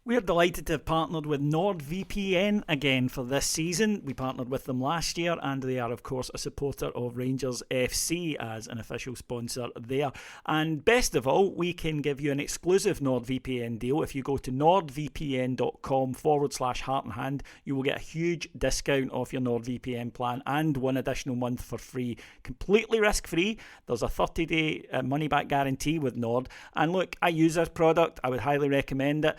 We're delighted to have partnered with NordVPN again for this season. We partnered with them last year, and they are, of course, a supporter of Rangers FC as an official sponsor there. And best of all, we can give you an exclusive NordVPN deal. If you go to nordvpn.com/heart and hand, you will get a huge discount off your NordVPN plan and one additional month for free. Completely risk-free. There's a 30-day money-back guarantee with Nord. And look, I use this product. I would highly recommend it.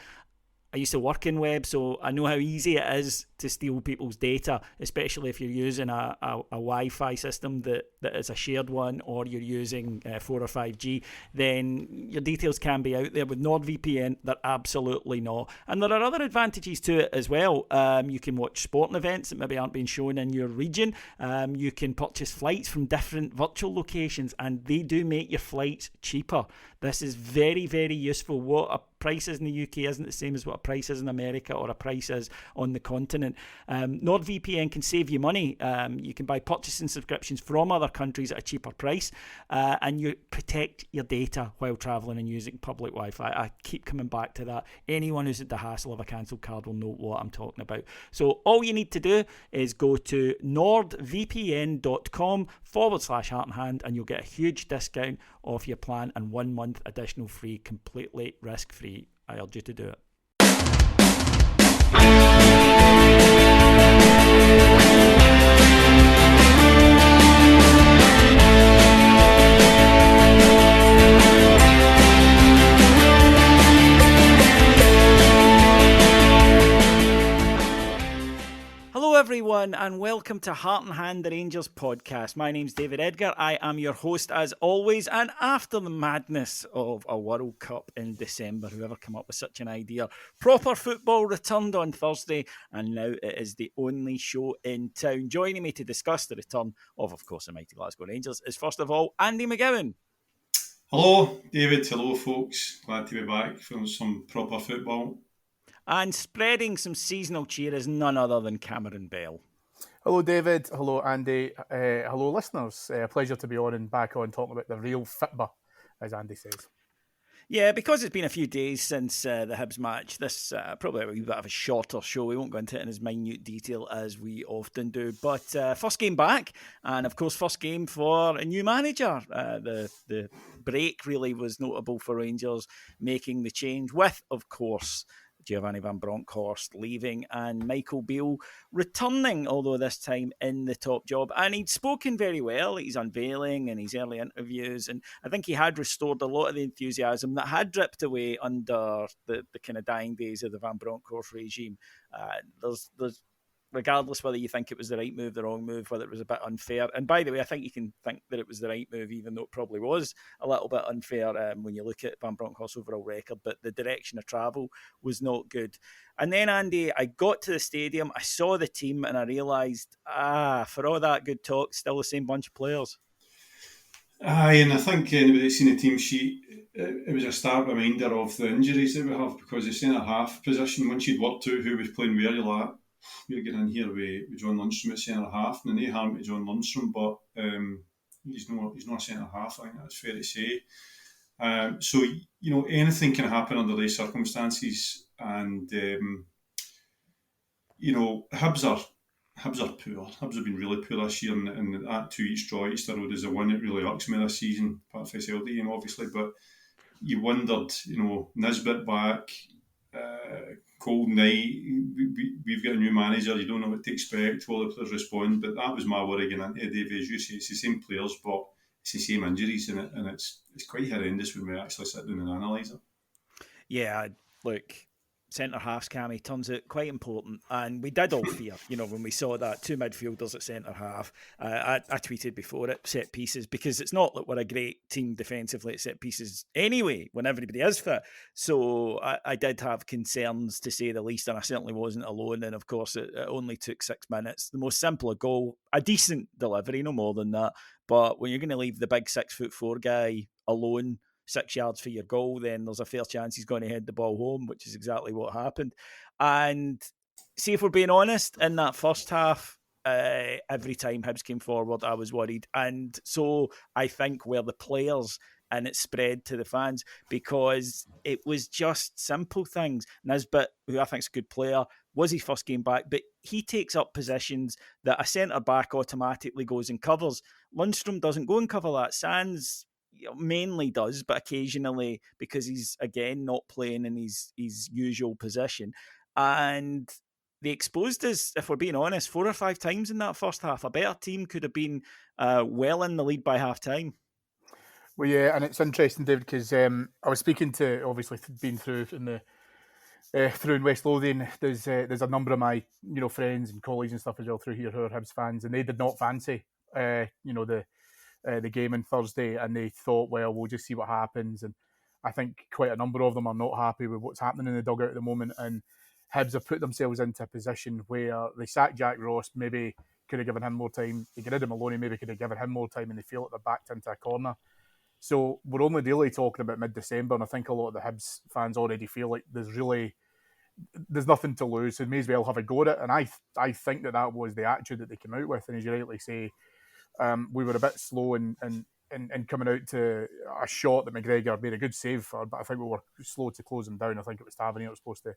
I used to work in web, so I know how easy it is to steal people's data, especially if you're using a Wi-Fi system that is a shared one, or you're using 4 or 5G, then your details can be out there. With NordVPN, they're absolutely not. And there are other advantages to it as well. You can watch sporting events that maybe aren't being shown in your region. You can purchase flights from different virtual locations, and they do make your flights cheaper. This is very, very useful. What a price is in the UK isn't the same as what a price is in America or a price is on the continent. NordVPN can save you money. You can buy purchasing subscriptions from other countries at a cheaper price, and you protect your data while travelling and using public Wi-Fi. I keep coming back to that. Anyone who's at the hassle of a cancelled card will know what I'm talking about. So all you need to do is go to nordvpn.com/heart and hand, and you'll get a huge discount off your plan and 1 month additional free, completely risk-free. I urge you to do it. Hello everyone, and welcome to Heart and Hand, the Rangers podcast. My name's David Edgar. I am your host as always, and after the madness of a World Cup in December, whoever came up with such an idea, proper football returned on Thursday, and now it is the only show in town. Joining me to discuss the return of course, the mighty Glasgow Rangers is first of all Andy McGowan. Hello David, hello folks, glad to be back for some proper football. And spreading some seasonal cheer is none other than Cameron Bell. Hello David, hello Andy, hello listeners. Pleasure to be on and back on talking about the real fitba, as Andy says. Yeah, because it's been a few days since the Hibs match, this probably a wee bit of a shorter show. We won't go into it in as minute detail as we often do. But first game back, and of course first game for a new manager. The break really was notable for Rangers making the change with, of course, Giovanni van Bronckhorst leaving and Michael Beale returning, although this time in the top job. And he'd spoken very well, he's unveiling in his early interviews, and I think he had restored a lot of the enthusiasm that had dripped away under the kind of dying days of the Van Bronckhorst regime. There's regardless whether you think it was the right move, the wrong move, whether it was a bit unfair. And by the way, I think you can think that it was the right move, even though it probably was a little bit unfair when you look at Van Bronckhorst's overall record, but the direction of travel was not good. And then, Andy, I got to the stadium, I saw the team, and I realised, for all that good talk, still the same bunch of players. Aye, and I think anybody that's seen the team sheet, it was a stark reminder of the injuries that we have, because the centre-half position, once you'd worked out who was playing where, you're like, we're getting in here with John Lundstrom at centre-half, and no harm to John Lundstrom, but he's not a centre-half, I think that's fair to say. So, you know, anything can happen under these circumstances, and, you know, Hibs are poor. Hibs have been really poor this year, and that 2 each draw at Easter Road is the one that really irks me this season, apart from SLD game, obviously, but you wondered, you know, Nisbet back, cold night, we've got a new manager, you don't know what to expect, will the players respond? But that was my worry going into David, as you say, it's the same players, but it's the same injuries, and it's quite horrendous when we actually sit down and analyse it. Yeah, look, centre-halves, Cammy, turns out quite important, and we did all fear, you know, when we saw that, 2 midfielders at centre-half. I tweeted before it, set pieces, because it's not that we're a great team defensively at set pieces anyway, when everybody is fit. So I did have concerns, to say the least, and I certainly wasn't alone, and of course it only took 6 minutes. The most simple goal, a decent delivery, no more than that, but when you're going to leave the big 6'4" guy alone 6 yards for your goal, then there's a fair chance he's going to head the ball home, which is exactly what happened. And see, if we're being honest, in that first half, every time Hibs came forward, I was worried. And so I think where the players and it spread to the fans because it was just simple things. Nisbet, who I think is a good player, was his first game back, but he takes up positions that a centre-back automatically goes and covers. Lundstrom doesn't go and cover that. Sands mainly does, but occasionally, because he's, again, not playing in his usual position. And they exposed us, if we're being honest, 4 or 5 times in that first half. A better team could have been well in the lead by half-time. Well, yeah, and it's interesting, David, because I was speaking to, obviously, being through in West Lothian, there's a number of my friends and colleagues and stuff as well through here who are Hibs fans, and they did not fancy the game on Thursday, and they thought, well, we'll just see what happens. And I think quite a number of them are not happy with what's happening in the dugout at the moment, and Hibs have put themselves into a position where they sacked Jack Ross, maybe could have given him more time. They get rid of Maloney, maybe could have given him more time, and they feel like they're backed into a corner. So we're only really talking about mid-December, and I think a lot of the Hibs fans already feel like there's nothing to lose, so they may as well have a go at it. And I think that was the attitude that they came out with. And as you rightly say, we were a bit slow in coming out to a shot that McGregor made a good save for, but I think we were slow to close him down. I think it was Tavernier that was supposed to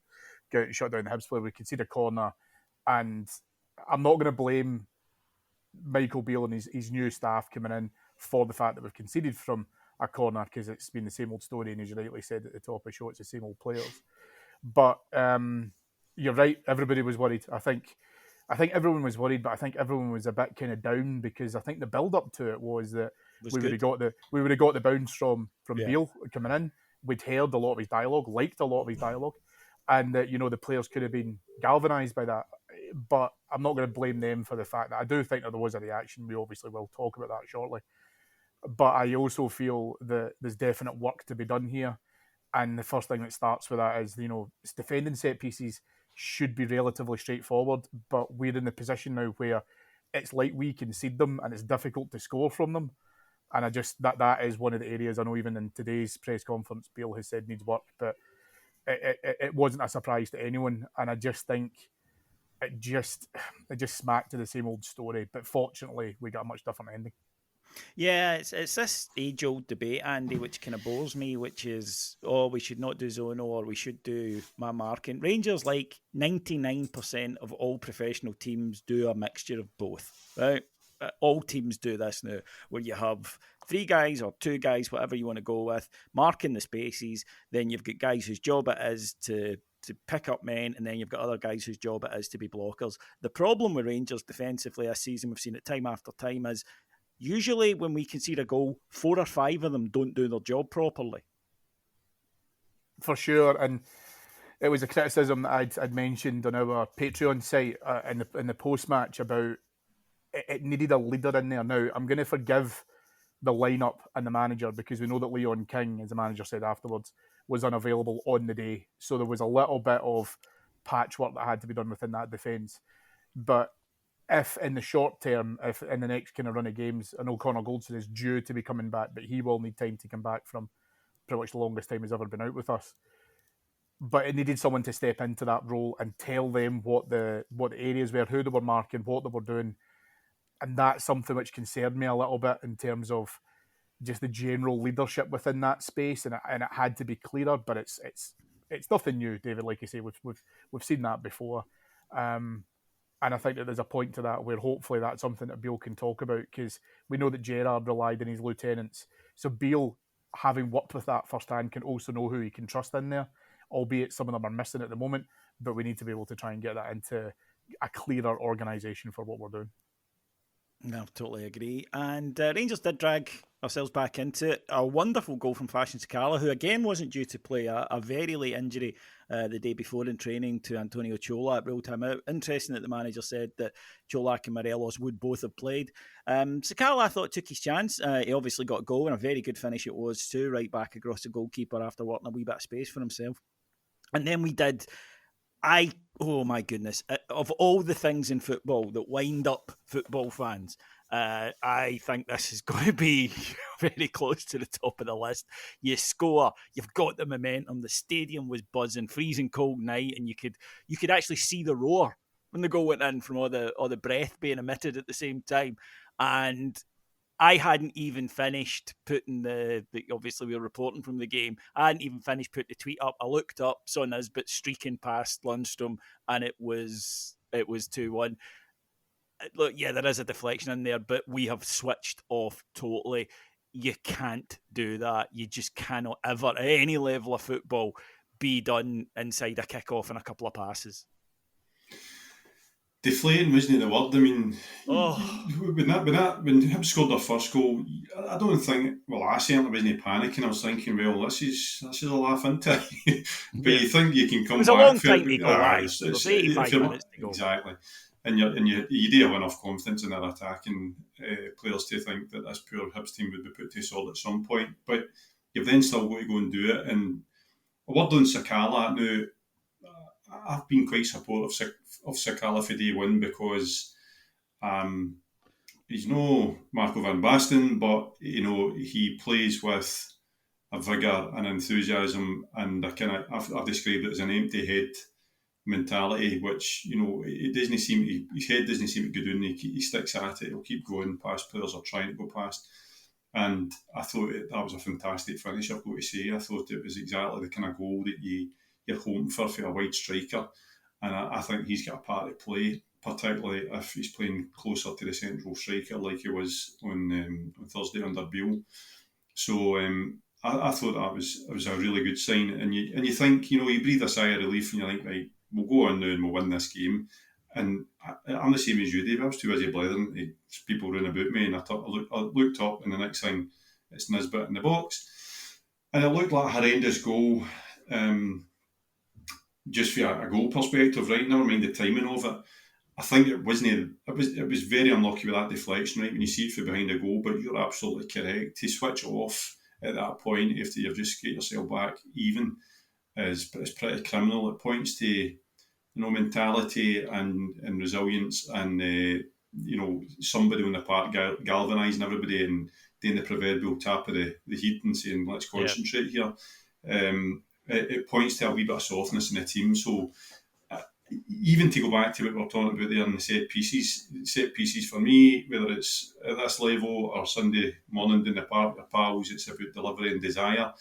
go out and shut down the Hibs player. We conceded a corner, and I'm not going to blame Michael Beale and his new staff coming in for the fact that we've conceded from a corner, because it's been the same old story, and as you rightly said at the top of the show, it's the same old players. But you're right, everybody was worried. I think everyone was worried, but I think everyone was a bit kind of down, because I think the build up to it was that we would have got the bounce from Beale coming in. We'd heard a lot of his dialogue, liked a lot of his dialogue, and that the players could have been galvanised by that. But I'm not going to blame them for the fact that I do think that there was a reaction. We obviously will talk about that shortly. But I also feel that there's definite work to be done here. And the first thing that starts with that is, defending set pieces should be relatively straightforward, but we're in the position now where it's like we concede them and it's difficult to score from them. And I just, that is one of the areas, I know even in today's press conference, Beale has said needs work, but it wasn't a surprise to anyone. And I just think it just smacked to the same old story. But fortunately, we got a much different ending. Yeah, it's this age-old debate, Andy, which kind of bores me, which is, we should not do zonal or we should do man marking. Rangers, like 99% of all professional teams, do a mixture of both, right? All teams do this now, where you have 3 guys or 2 guys, whatever you want to go with, marking the spaces. Then you've got guys whose job it is to pick up men, and then you've got other guys whose job it is to be blockers. The problem with Rangers defensively this season, we've seen it time after time, is usually when we concede a goal, 4 or 5 of them don't do their job properly. For sure, and it was a criticism that I'd mentioned on our Patreon site in the post-match about it needed a leader in there. Now, I'm going to forgive the lineup and the manager, because we know that Leon King, as the manager said afterwards, was unavailable on the day. So there was a little bit of patchwork that had to be done within that defence. But if in the short term, if in the next kind of run of games, I know Connor Goldson is due to be coming back, but he will need time to come back from pretty much the longest time he's ever been out with us. But it needed someone to step into that role and tell them what the areas were, who they were marking, what they were doing. And that's something which concerned me a little bit in terms of just the general leadership within that space, and it had to be clearer. But it's nothing new, David. Like you say, we've seen that before, and I think that there's a point to that where hopefully that's something that Beale can talk about, because we know that Gerrard relied on his lieutenants. So Beale, having worked with that firsthand, can also know who he can trust in there, albeit some of them are missing at the moment. But we need to be able to try and get that into a clearer organisation for what we're doing. No, totally agree. And Rangers did drag ourselves back into it. A wonderful goal from Fashion Sakala, who again wasn't due to play, a very late injury the day before in training to Antonio Cholak, ruled him out. Interesting that the manager said that Cholak and Morelos would both have played. Sakala, I thought, took his chance. He obviously got a goal, and a very good finish it was too, right back across the goalkeeper after working a wee bit of space for himself. And then we did... oh my goodness, of all the things in football that wind up football fans, I think this is going to be very close to the top of the list. You score, you've got the momentum, the stadium was buzzing, freezing cold night, and you could actually see the roar when the goal went in from all the breath being emitted at the same time. And I hadn't even finished putting the obviously we were reporting from the game. I hadn't even finished putting the tweet up. I looked up, saw Nisbet streaking past Lundstrom, and it was 2-1. Look, yeah, there is a deflection in there, but we have switched off totally. You can't do that. You just cannot ever, at any level of football, be done inside a kick-off and a couple of passes. Deflating wasn't the word. I mean, Oh. when Hibs scored their first goal, I don't think. Well, I certainly wasn't panicking. I was thinking, well, this is a laugh, isn't it? But you think you can come back. It was a long time to go. There's 85 minutes to go. Exactly. And you do have enough confidence in their attacking players to think that this poor Hibs team would be put to sword at some point. But you've then still got to go and do it. And a word on Sakala now. I've been quite supportive of Sakala for day one because he's no Marco van Basten, but he plays with a vigour and enthusiasm, and I've described it as an empty head mentality, which it doesn't seem his head doesn't seem to go down. He sticks at it. He'll keep going past players or trying to go past. And I thought that was a fantastic finish. I've got to say, I thought it was exactly the kind of goal that you're hoping for a wide striker, and I think he's got a part to play, particularly if he's playing closer to the central striker like he was on Thursday under Beale. So I thought that was a really good sign, and you think you breathe a sigh of relief, and you think, right, we'll go on now and we'll win this game. And I'm the same as you, Dave. I was too busy blethering. People running about me, and I looked up, and the next thing it's Nisbet in the box, and it looked like a horrendous goal. Just for a goal perspective, right? Never mind the timing of it. I think it was very unlucky with that deflection, right? When you see it from behind a goal, but you're absolutely correct. To switch off at that point after you've just got yourself back even is pretty criminal. It points to mentality and resilience and somebody on the park galvanising everybody and doing the proverbial tap of the heat and saying let's concentrate here. It points to a wee bit of softness in the team. So even to go back to what we were talking about there in the set pieces for me, whether it's at this level or Sunday morning in the park with pals, it's about delivery and desire.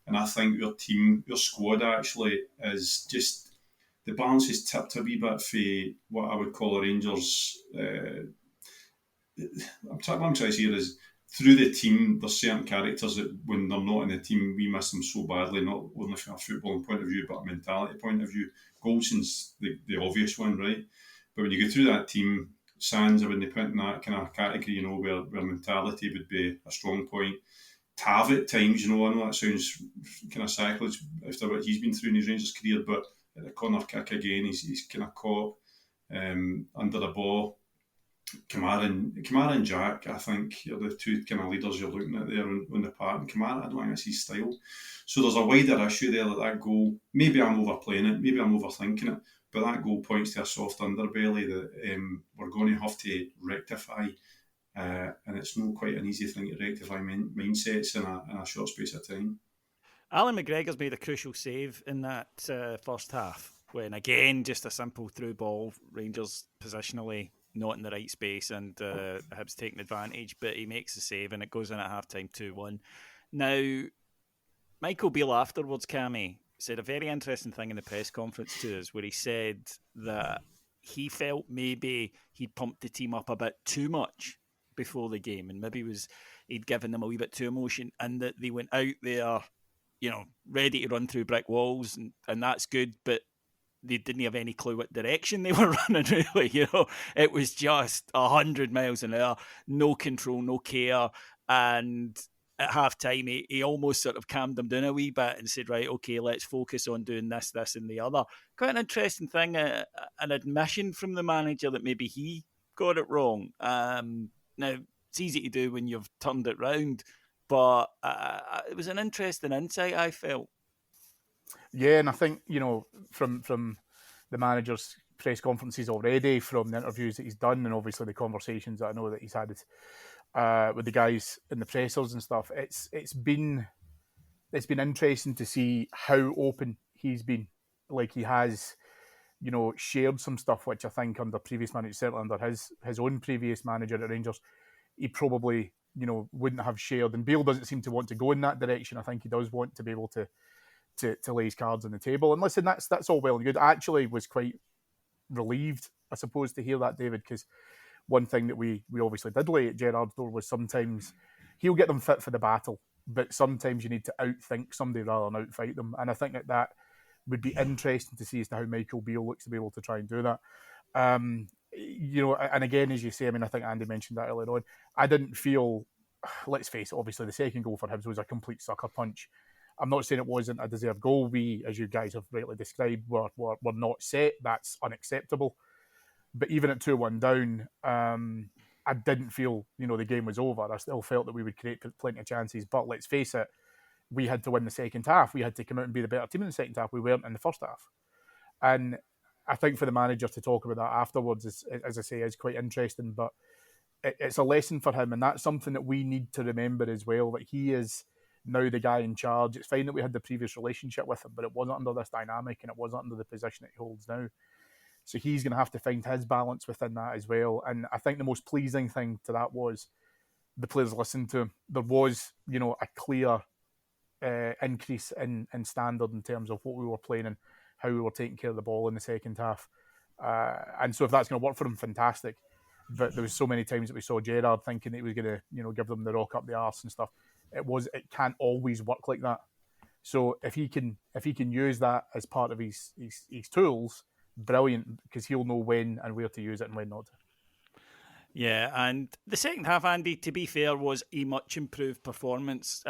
And I think your squad actually is just, the balance is tipped a wee bit for what I would call a Rangers. What I'm trying to say here is, through the team, there's certain characters that when they're not in the team, we miss them so badly, not only from a footballing point of view, but a mentality point of view. Goldson's the obvious one, right? But when you go through that team, Sands, I wouldn't put in that kind of category, where mentality would be a strong point. Tav at times, I know that sounds kind of sacrilege after what he's been through in his Rangers career, but at the corner kick again, he's kind of caught under the ball. Kamara and Jack, I think, are the two kind of leaders you're looking at there on the park. And Kamara, I don't think that's his style. So there's a wider issue there that goal, maybe I'm overplaying it, maybe I'm overthinking it, but that goal points to a soft underbelly that we're going to have to rectify. And it's not quite an easy thing to rectify mindsets in a short space of time. Alan McGregor's made a crucial save in that first half, when again, just a simple through ball, Rangers positionally not in the right space, and Hibs taking advantage, but he makes the save and it goes in at half-time 2-1. Now, Michael Beale afterwards, Cammy, said a very interesting thing in the press conference to us, where he said that he felt maybe he'd pumped the team up a bit too much before the game, and maybe he'd given them a wee bit too emotion, and that they went out there, ready to run through brick walls, and that's good, but they didn't have any clue what direction they were running, really. It was just 100 miles an hour, no control, no care. And at half time, he almost sort of calmed them down a wee bit and said, right, okay, let's focus on doing this, and the other. Quite an interesting thing, an admission from the manager that maybe he got it wrong. Now, it's easy to do when you've turned it round, but it was an interesting insight, I felt. Yeah, and I think, from the manager's press conferences already, from the interviews that he's done, and obviously the conversations that I know that he's had with the guys in the pressers and stuff, it's been interesting to see how open he's been. Like, he has, shared some stuff which I think under previous managers, certainly under his own previous manager at Rangers, he probably wouldn't have shared. And Beale doesn't seem to want to go in that direction. I think he does want to be able to lay his cards on the table. And listen, that's all well and good. I actually was quite relieved, I suppose, to hear that, David, because one thing that we obviously did lay at Gerrard's door was sometimes he'll get them fit for the battle, but sometimes you need to outthink somebody rather than outfight them. And I think that would be interesting to see as to how Michael Beale looks to be able to try and do that. And again, as you say, I mean, I think Andy mentioned that earlier on, I didn't feel, let's face it, obviously the second goal for Hibs was a complete sucker punch. I'm not saying it wasn't a deserved goal. We, as you guys have rightly described, were not set. That's unacceptable. But even at 2-1 down, I didn't feel, the game was over. I still felt that we would create plenty of chances. But let's face it, we had to win the second half. We had to come out and be the better team in the second half. We weren't in the first half. And I think for the manager to talk about that afterwards, as I say, is quite interesting. But it's a lesson for him. And that's something that we need to remember as well, that he is now the guy in charge. It's fine that we had the previous relationship with him, but it wasn't under this dynamic and it wasn't under the position that he holds now. So he's going to have to find his balance within that as well. And I think the most pleasing thing to that was the players listened to him. There was, a clear increase in standard in terms of what we were playing and how we were taking care of the ball in the second half. And so if that's going to work for him, fantastic. But there was so many times that we saw Gerrard thinking that he was going to, give them the rock up the arse and stuff. It can't always work like that. So if he can use that as part of his tools, brilliant, because he'll know when and where to use it and when not to. Yeah, and the second half, Andy, to be fair, was a much improved performance.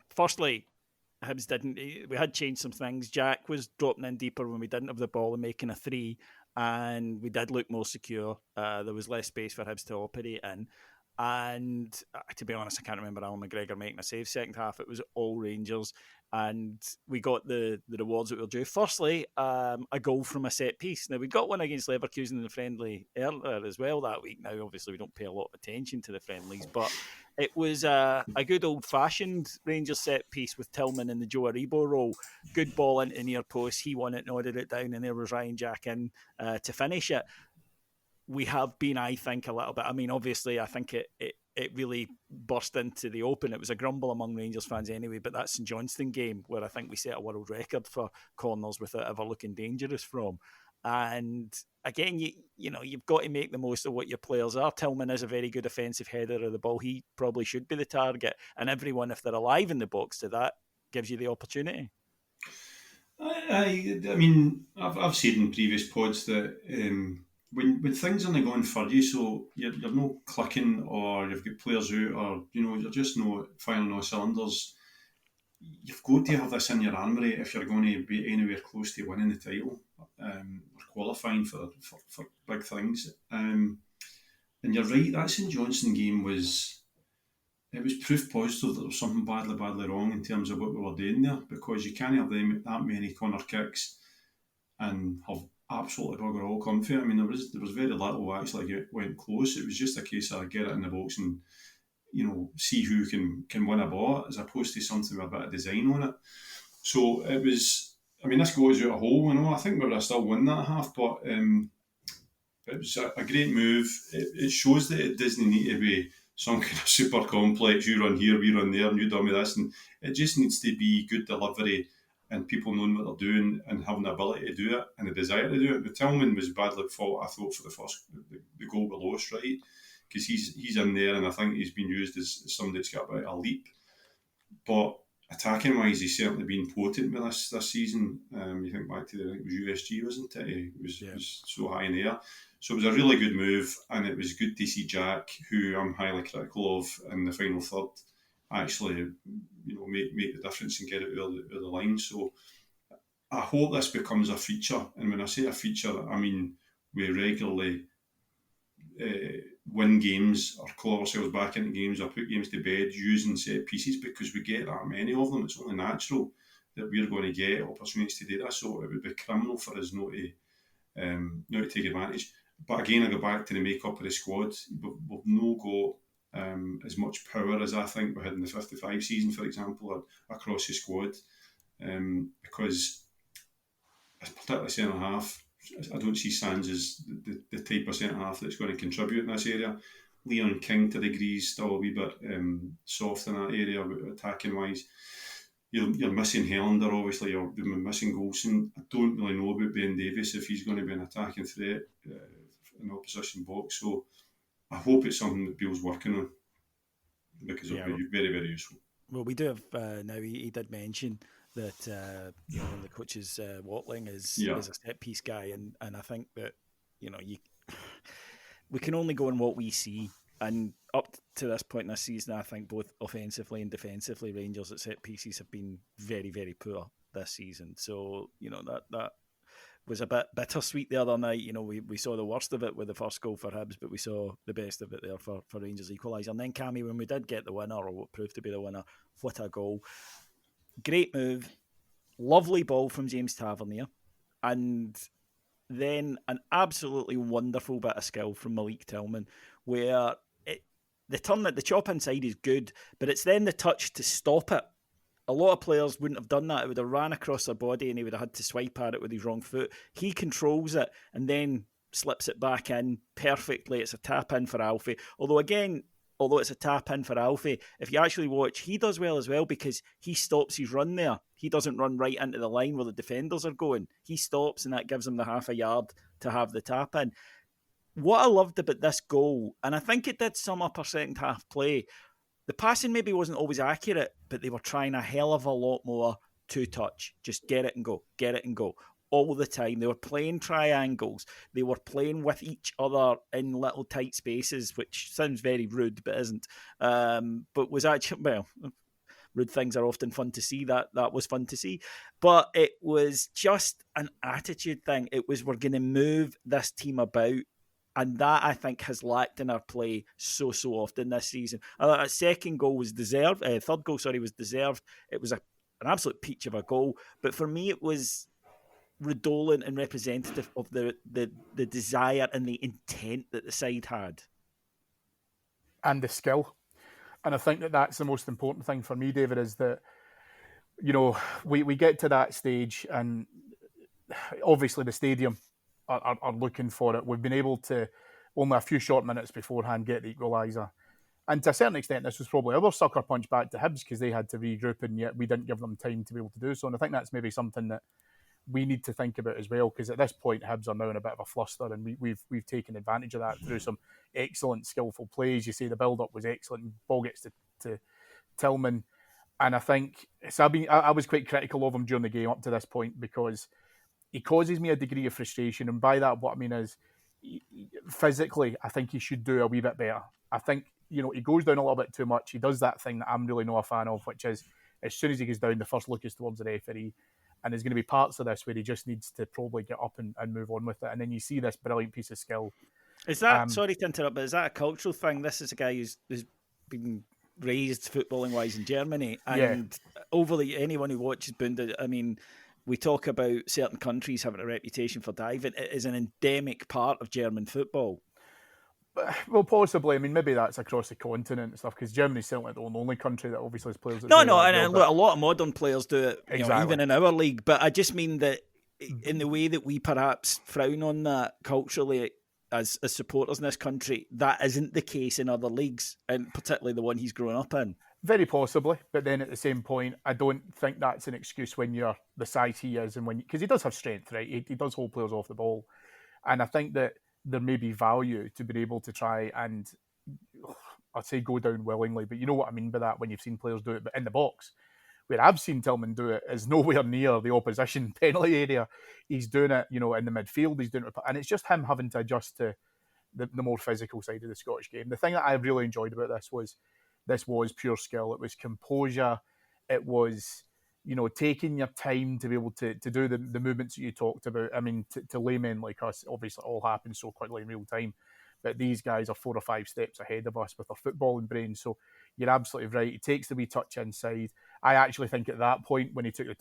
Firstly, Hibs we had changed some things. Jack was dropping in deeper when we didn't have the ball and making a 3, and we did look more secure. There was less space for Hibs to operate in. And to be honest, I can't remember Alan McGregor making a save second half. It was all Rangers. And we got the rewards that we were due. Firstly, a goal from a set piece. Now, we got one against Leverkusen in the friendly earlier as well that week. Now, obviously, we don't pay a lot of attention to the friendlies, but it was a good old-fashioned Rangers set piece with Tillman in the Joe Aribo role. Good ball into near post. He won it, nodded it down, and there was Ryan Jack in to finish it. We have been, I think, a little bit. I mean, obviously, I think it really burst into the open. It was a grumble among Rangers fans anyway, but that St Johnstone game where I think we set a world record for corners without ever looking dangerous from. And again, you've got to make the most of what your players are. Tillman is a very good offensive header of the ball. He probably should be the target. And everyone, if they're alive in the box to that, gives you the opportunity. I mean, I've said in previous pods that when things aren't going for you, so you're not clicking or you've got players out or, you're just not firing all cylinders, you've got to have this in your armoury if you're going to be anywhere close to winning the title or qualifying for big things. And you're right, that St Johnstone game was proof positive that there was something badly wrong in terms of what we were doing there, because you can't have that many corner kicks and have absolutely bugger all comfy. I mean, there was very little actually went close. It was just a case of get it in the box and see who can win a ball, as opposed to something with a bit of design on it. So it was. I mean, this goes out a hole. I think we would have still won that half, but it was a great move. It shows that it doesn't need to be some kind of super complex. You run here, we run there, and you done with this, and it just needs to be good delivery and people knowing what they're doing and having the ability to do it and the desire to do it. But Tillman was badly at fault, I thought, for the goal we lost, right? Because he's in there, and I think he's been used as somebody that's got a bit of a leap. But attacking wise, he's certainly been potent with this season. You think back to I think it was USG, wasn't it? He was so high in the air. So it was a really good move, and it was good to see Jack, who I'm highly critical of in the final third, actually make the difference and get it over the line. So I hope this becomes a feature, and when I say a feature, I mean we regularly win games or claw ourselves back into games or put games to bed using set pieces, because we get that many of them. It's only natural that we're going to get opportunities to do that. So it would be criminal for us not to take advantage. But again, I go back to the makeup of the squad. We've no got as much power as I think we had in the 55 season, for example, across the squad, because particularly centre half, I don't see Sands as the type of centre half that's going to contribute in this area. Leon King to degrees, still a wee bit soft in that area, attacking wise. You're missing Helander, obviously. You're missing Goulson. I don't really know about Ben Davies if he's going to be an attacking threat in the opposition box. So I hope it's something that Beale's working on, because it'll be very, very useful. Well, we do have now. He did mention that one of the coaches, Watling, is a set piece guy, and I think that we can only go on what we see. And up to this point in this season, I think both offensively and defensively, Rangers at set pieces have been very, very poor this season. So, that was a bit bittersweet the other night. We saw the worst of it with the first goal for Hibs, but we saw the best of it there for Rangers equaliser. And then Cammy, when we did get the winner, or what proved to be the winner, what a goal. Great move. Lovely ball from James Tavernier. And then an absolutely wonderful bit of skill from Malik Tillman, where the chop inside is good, but it's then the touch to stop it. A lot of players wouldn't have done that. It would have ran across their body and he would have had to swipe at it with his wrong foot. He controls it and then slips it back in perfectly. It's a tap in for Alfie. Although it's a tap in for Alfie, if you actually watch, he does well as well, because he stops his run there. He doesn't run right into the line where the defenders are going. He stops, and that gives him the half a yard to have the tap in. What I loved about this goal, and I think it did sum up our second half play, the passing maybe wasn't always accurate, but they were trying a hell of a lot more to touch. Just get it and go all the time. They were playing triangles. They were playing with each other in little tight spaces, which sounds very rude, but isn't. But was actually, rude things are often fun to see. That was fun to see. But it was just an attitude thing. It was, we're going to move this team about. And that, I think, has lacked in our play so often this season. A second goal was deserved. Third goal, was deserved. It was an absolute peach of a goal. But for me, it was redolent and representative of the desire and the intent that the side had. And the skill. And I think that's the most important thing for me, David, is that, we get to that stage, and obviously the stadium are looking for it. We've been able to, only a few short minutes beforehand, get the equaliser. And to a certain extent, this was probably our sucker punch back to Hibs, because they had to regroup, and yet we didn't give them time to be able to do so. And I think that's maybe something that we need to think about as well, because at this point, Hibs are now in a bit of a fluster, and we've taken advantage of that through some excellent, skillful plays. You see the build-up was excellent. Ball gets to Tillman. And I think, so I was quite critical of him during the game up to this point, because he causes me a degree of frustration. And by that, what I mean is, physically, I think he should do a wee bit better. I think, he goes down a little bit too much. He does that thing that I'm really not a fan of, which is, as soon as he goes down, the first look is towards the referee. And there's going to be parts of this where he just needs to probably get up and move on with it. And then you see this brilliant piece of skill. Is that, sorry to interrupt, but is that a cultural thing? This is a guy who's been raised footballing-wise in Germany. And overly, anyone who watches Bundesliga, we talk about certain countries having a reputation for diving. It is an endemic part of German football. Well, possibly. Maybe that's across the continent and stuff, because Germany's certainly the only country that obviously has players that a lot of modern players do it, exactly. Even in our league. But I just mean that in the way that we perhaps frown on that culturally as supporters in this country, that isn't the case in other leagues, and particularly the one he's grown up in. Very possibly, but then at the same point, I don't think that's an excuse when you're the size he is, and because he does have strength, right? He does hold players off the ball, and I think that there may be value to be able to try and, I'd say, go down willingly, but you know what I mean by that when you've seen players do it. But in the box, where I've seen Tillman do it, is nowhere near the opposition penalty area. He's doing it, in the midfield. He's doing it, and it's just him having to adjust to the more physical side of the Scottish game. The thing that I really enjoyed about this was pure skill. It was composure. It was, taking your time to be able to do the movements that you talked about. To laymen like us, obviously it all happens so quickly in real time. But these guys are 4 or 5 steps ahead of us with their footballing brain. So you're absolutely right. He takes the wee touch inside. I actually think at that point when he took it,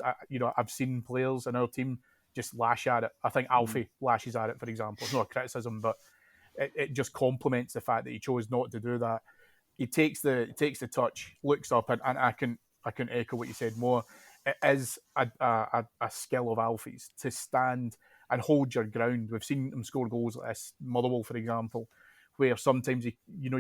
I've seen players in our team just lash at it. I think Alfie lashes at it, for example. It's not a criticism, but it just complements the fact that he chose not to do that. He takes the touch, looks up, and I can echo what you said more. It is a skill of Alfie's to stand and hold your ground. We've seen him score goals like this, Motherwell, for example, where sometimes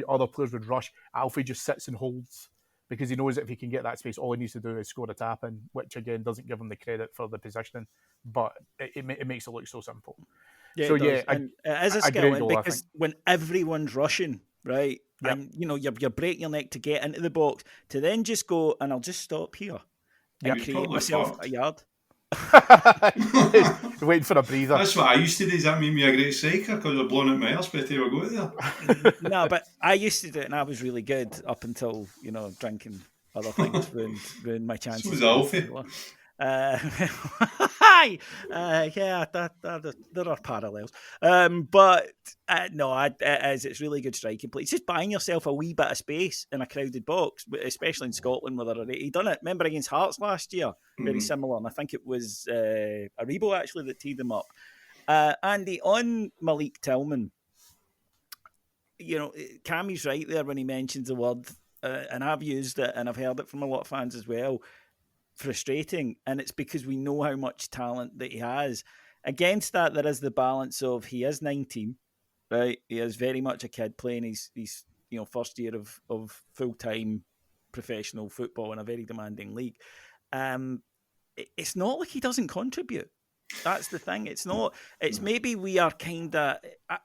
other players would rush. Alfie just sits and holds because he knows that if he can get that space, all he needs to do is score a tap in, which again doesn't give him the credit for the positioning, but it makes it look so simple. Yeah, so it does. yeah, and it is a skill because when everyone's rushing, right, and you're breaking your neck to get into the box, to then just go and I'll just stop here and create myself a yard. Waiting for a breather. That's what I used to do. Does that mean me a great striker because we're blowing out my arse by the time I go there? No, but I used to do it and I was really good up until drinking other things ruined my chances. So was Alfie. Yeah, there are parallels. But no, it's really good striking play. It's just buying yourself a wee bit of space in a crowded box, especially in Scotland where they're already done it. Remember against Hearts last year? Very similar. And I think it was Aribo actually that teed them up. Andy, on Malik Tillman, Cammy's right there when he mentions the word, and I've used it and I've heard it from a lot of fans as well. Frustrating, and it's because we know how much talent that he has. Against that, there is the balance of he is 19, right? He is very much a kid playing his first year of full-time professional football in a very demanding league. It's not like he doesn't contribute. That's the thing. It's not. It's maybe we are kind of.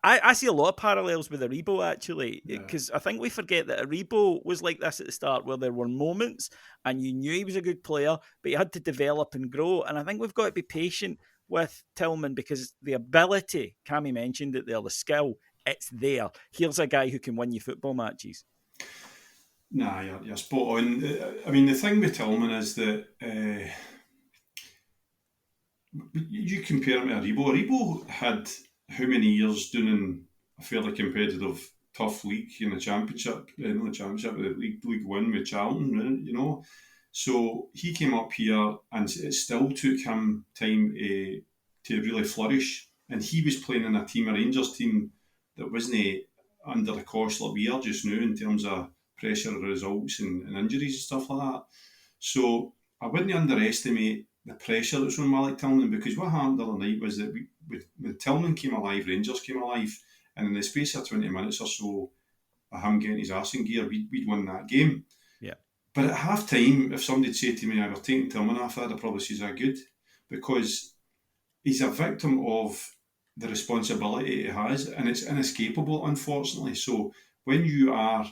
I see a lot of parallels with Aribo actually, because I think we forget that Aribo was like this at the start, where there were moments and you knew he was a good player, but you had to develop and grow. And I think we've got to be patient with Tillman because the ability, Cammy mentioned it there, the skill, it's there. Here's a guy who can win you football matches. Nah, you're spot on. I mean, the thing with Tillman is that. You compare him to Aribo. Aribo had how many years doing a fairly competitive, tough league in the Championship, not the Championship, the League One with Charlton, So he came up here and it still took him time to really flourish. And he was playing in a Rangers team that wasn't under the cosh like we are just now in terms of pressure of results and injuries and stuff like that. So I wouldn't underestimate the pressure that's on Malik Tillman, because what happened the other night was that when Tillman came alive, Rangers came alive, and in the space of 20 minutes or so of him getting his arse in gear, we'd won that game. Yeah. But at half time, if somebody'd say to me, I were taking Tillman off, I'd probably say that good, because he's a victim of the responsibility he has, and it's inescapable, unfortunately. So when you are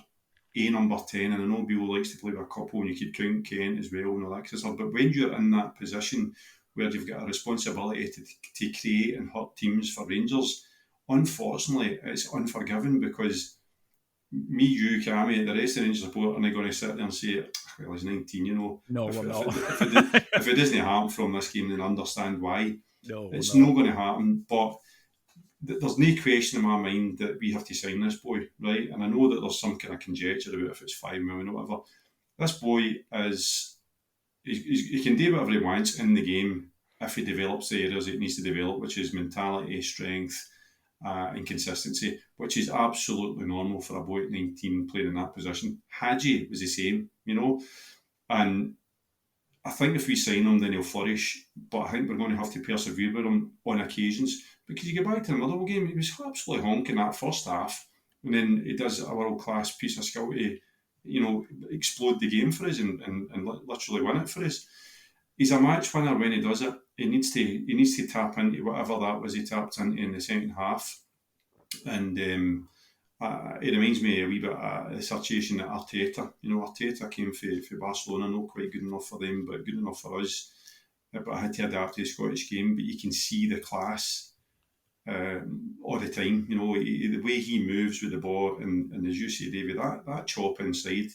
number 10, and I know Beale likes to play with a couple, and you could count Kent as well and all that kind of stuff, but when you're in that position where you've got a responsibility to create and hurt teams for Rangers, unfortunately it's unforgiving, because me, you, Cammy, the rest of the Rangers support are not going to sit there and say, well, he's 19, No, we're not. If it doesn't happen from this game, then understand why. No, it's not going to happen. But there's no question in my mind that we have to sign this boy, right? And I know that there's some kind of conjecture about if it's 5 million or whatever. This boy he can do whatever he wants in the game if he develops the areas it needs to develop, which is mentality, strength, and consistency, which is absolutely normal for a boy at 19 playing in that position. Hadji was the same, and I think if we sign him, then he'll flourish. But I think we're going to have to persevere with him on occasions, because you get back to the Motherwell game, he was absolutely honking that first half, and then he does a world-class piece of skill to, explode the game for us and literally win it for us. He's a match winner when he does it. He needs to tap into whatever that was he tapped into in the second half, and it reminds me a wee bit of the situation at Arteta. Arteta came for Barcelona, not quite good enough for them, but good enough for us. But I had to adapt to the Scottish game. But you can see the class all the time. The way he moves with the ball, and as you say, David, that chop inside,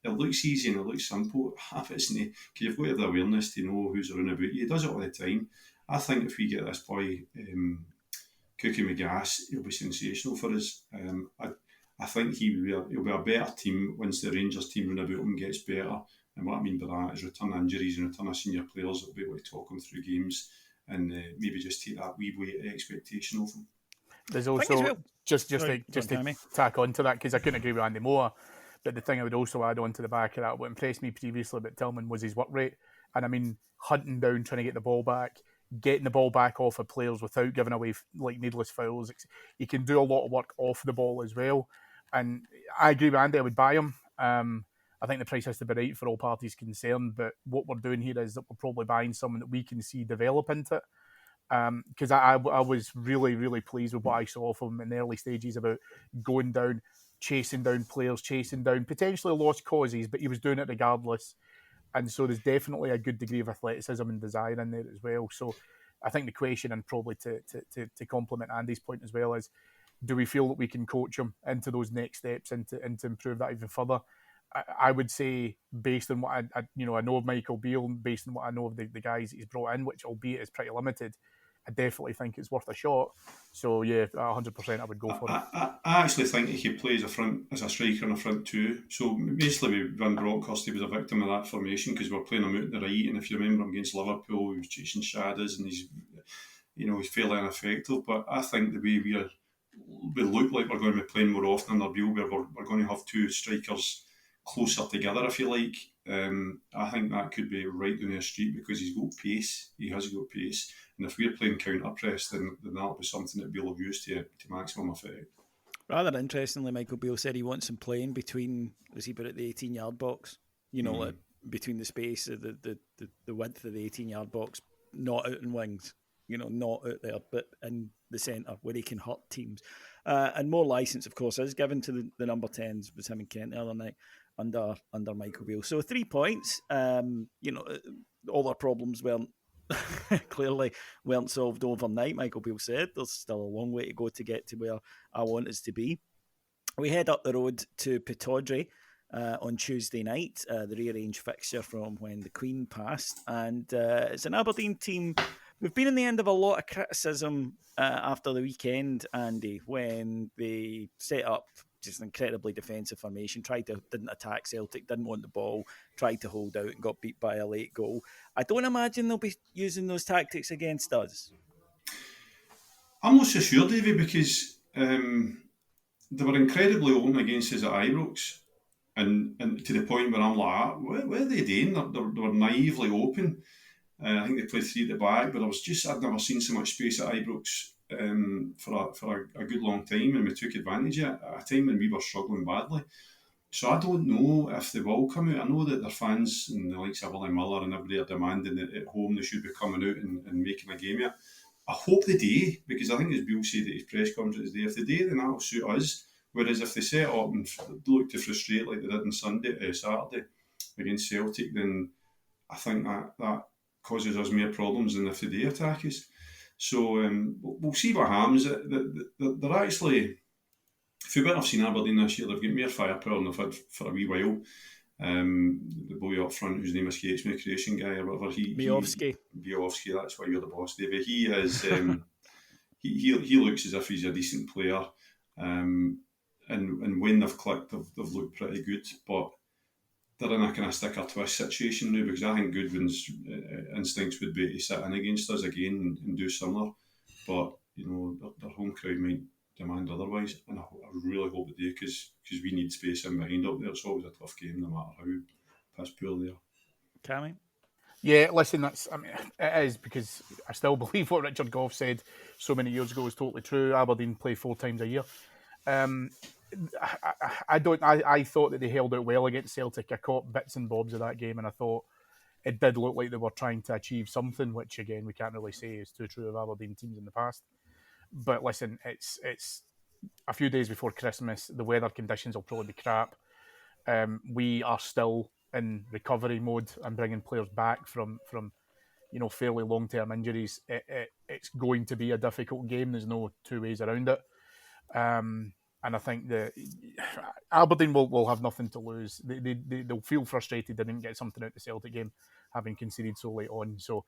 it looks easy and it looks simple. Half it's not, because you've got to have the awareness to know who's around about you. He does it all the time. I think if we get this boy cooking with gas, he'll be sensational for us. I think he'll be a better team once the Rangers team run about him gets better. And what I mean by that is return injuries and return of senior players that will be able to talk him through games and maybe just take that wee weight of expectation off him. There's also, just to tack on to that, because I couldn't agree with Andy more, but the thing I would also add on to the back of that, what impressed me previously about Tillman was his work rate. And I mean, hunting down, trying to get the ball back. getting the ball back off of players without giving away like needless fouls. He can do a lot of work off the ball as well. And I agree with Andy, I would buy him. I think the price has to be right for all parties concerned. But what we're doing here is that we're probably buying someone that we can see develop into it. Because I was really, really pleased with what I saw from him in the early stages about going down, chasing down players, chasing down potentially lost causes, but he was doing it regardless. And so there's definitely a good degree of athleticism and desire in there as well. So I think the question, and probably to complement Andy's point as well, is do we feel that we can coach him into those next steps and to improve that even further? I would say, based on what I know of Michael Beale, based on what I know of the guys that he's brought in, which albeit is pretty limited, I definitely think it's worth a shot. So yeah, 100% I would go for it. I actually think he could play as a striker in a front two. So basically, Van Bronckhorst, he was a victim of that formation because we were playing him out on the right, and if you remember him against Liverpool, he was chasing shadows and he's fairly ineffective. But I think the way we look like we're going to be playing more often under Beale, where we're going to have two strikers closer together, if you like. I think that could be right down the street because he's got pace. He has got pace. And if we're playing counter press, then that'll be something that Beale will use to maximum effect. Rather interestingly, Michael Beale said he wants him playing between, as he put it, the 18-yard box. Like between the space, the width of the 18-yard box, not out in wings. Not out there, but in the centre where he can hurt teams. And more licence, of course, is given to the number 10s, was him and Kent the other night under Michael Beale. So 3 points. All our problems clearly weren't solved overnight. Michael Beale said there's still a long way to go to get to where I want us to be. We head up the road to Pittodrie on Tuesday night, the rearranged fixture from when the Queen passed, and it's an Aberdeen team. We've been in the end of a lot of criticism after the weekend, Andy, when they set up just an incredibly defensive formation, didn't attack Celtic, didn't want the ball, tried to hold out and got beat by a late goal. I don't imagine they'll be using those tactics against us. I'm not so sure, Davey, because they were incredibly open against us at Ibrox, and to the point where I'm like, what are they doing? They were naively open. I think they played 3 at the back, but I'd never seen so much space at Ibrox for a good long time, and we took advantage of it at a time when we were struggling badly. So I don't know if they will come out. I know that their fans and the likes of Willie Miller and everybody are demanding that at home they should be coming out and making a game of it. I hope they do, because I think as Bill said at his press conference today, if they do, then that'll suit us. Whereas if they set up and look to frustrate like they did on Saturday against Celtic, then I think that causes us more problems than if they do attack us. So we'll see what happens. They're actually, if you have seen Aberdeen this year, they've got more firepower than they've had for a wee while. The boy up front, whose name escapes me, Croatian guy or whatever, Biovsky, that's why you're the boss, David. He is he looks as if he's a decent player, and when they've clicked, they've looked pretty good, but they're in a kind of sticker twist situation now, because I think Goodwin's instincts would be to sit in against us again and do similar, but their home crowd might demand otherwise, and I really hope they do, because we need space in behind up there. It's always a tough game, no matter how piss poor they are. Cammy? Yeah, listen, it is, because I still believe what Richard Gough said so many years ago is totally true. Aberdeen play 4 times a year. I thought that they held out well against Celtic. I caught bits and bobs of that game, and I thought it did look like they were trying to achieve something, which again we can't really say is too true of Aberdeen teams in the past. But listen, it's a few days before Christmas. The weather conditions will probably be crap. We are still in recovery mode and bringing players back from fairly long-term injuries. It's going to be a difficult game. There's no two ways around it. And I think that Aberdeen will have nothing to lose. They'll feel frustrated they didn't get something out of the Celtic game, having conceded so late on. So,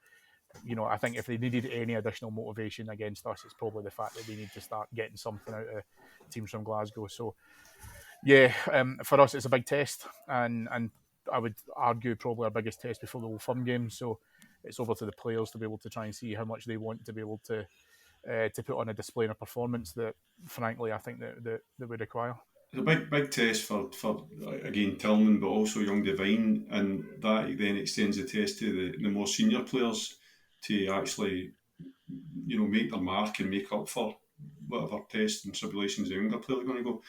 I think if they needed any additional motivation against us, it's probably the fact that they need to start getting something out of teams from Glasgow. So, yeah, for us it's a big test, and I would argue probably our biggest test before the Old Firm game. So it's over to the players to be able to try and see how much they want to be able to put on a display and a performance that, frankly, I think that we require. It's a big test for again Tillman, but also young Devine, and that then extends the test to the more senior players to actually, make their mark and make up for whatever tests and tribulations the younger players are going to go.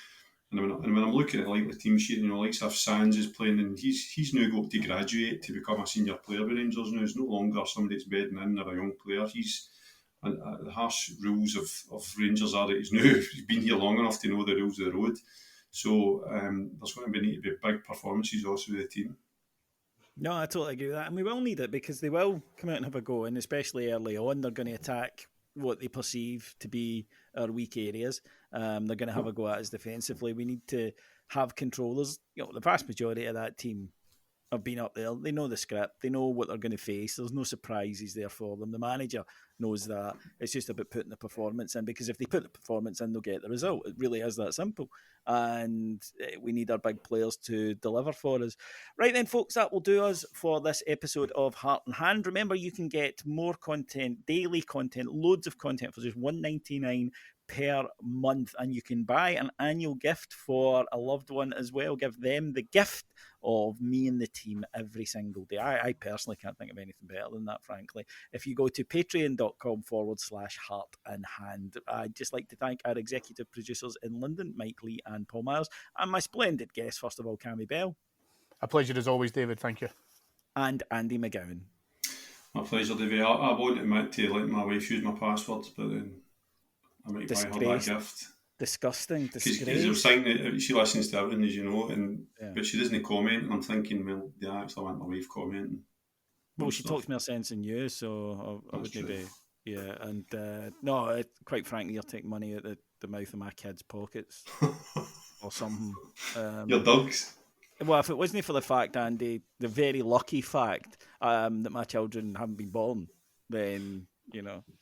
And when I'm looking at the team sheet, like if Sands is playing, and he's now got to graduate to become a senior player with Rangers now. He's no longer somebody that's bedding in or a young player. The harsh rules of Rangers are that he's been here long enough to know the rules of the road. So there's going to need to be big performances also with the team. No, I totally agree with that. And we will need it because they will come out and have a go. And especially early on, they're going to attack what they perceive to be our weak areas. They're going to have a go at us defensively. We need to have controllers. The vast majority of that team have been up there. They know the script. They know what they're going to face. There's no surprises there for them. The manager knows that. It's just about putting the performance in, because if they put the performance in, they'll get the result. It really is that simple. And we need our big players to deliver for us. Right then, folks, that will do us for this episode of Heart and Hand. Remember, you can get more content, daily content, loads of content for just $1.99 per month, and you can buy an annual gift for a loved one as well. Give them the gift of me and the team every single day. I personally can't think of anything better than that, frankly. If you go to patreon.com/heart and hand, I'd just like to thank our executive producers in London, Mike Lee and Paul Myers, and my splendid guest, first of all, Cammy Beale. A pleasure as always, David. Thank you. And Andy McGowan. My pleasure, David. I won't admit to letting my wife use my passwords, but then I might buy her that gift. Disgusting. Because I was thinking that she listens to everything, as you know, but she doesn't comment, and I'm thinking, well, do I actually want my wife commenting? Well, she talks more sense than you, so I wouldn't be. Yeah, and no, quite frankly, you're taking money out the mouth of my kids' pockets or something. Your dogs? Well, if it wasn't for the fact, Andy, the very lucky fact that my children haven't been born, then,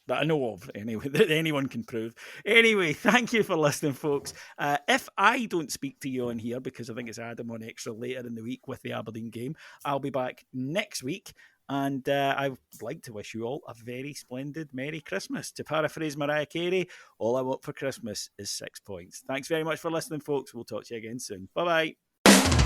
that I know of, anyway, that anyone can prove. Anyway, thank you for listening, folks. If I don't speak to you on here, because I think it's Adam on Extra later in the week with the Aberdeen game, I'll be back next week. And I would like to wish you all a very splendid Merry Christmas. To paraphrase Mariah Carey, all I want for Christmas is 6 points. Thanks very much for listening, folks. We'll talk to you again soon. Bye-bye.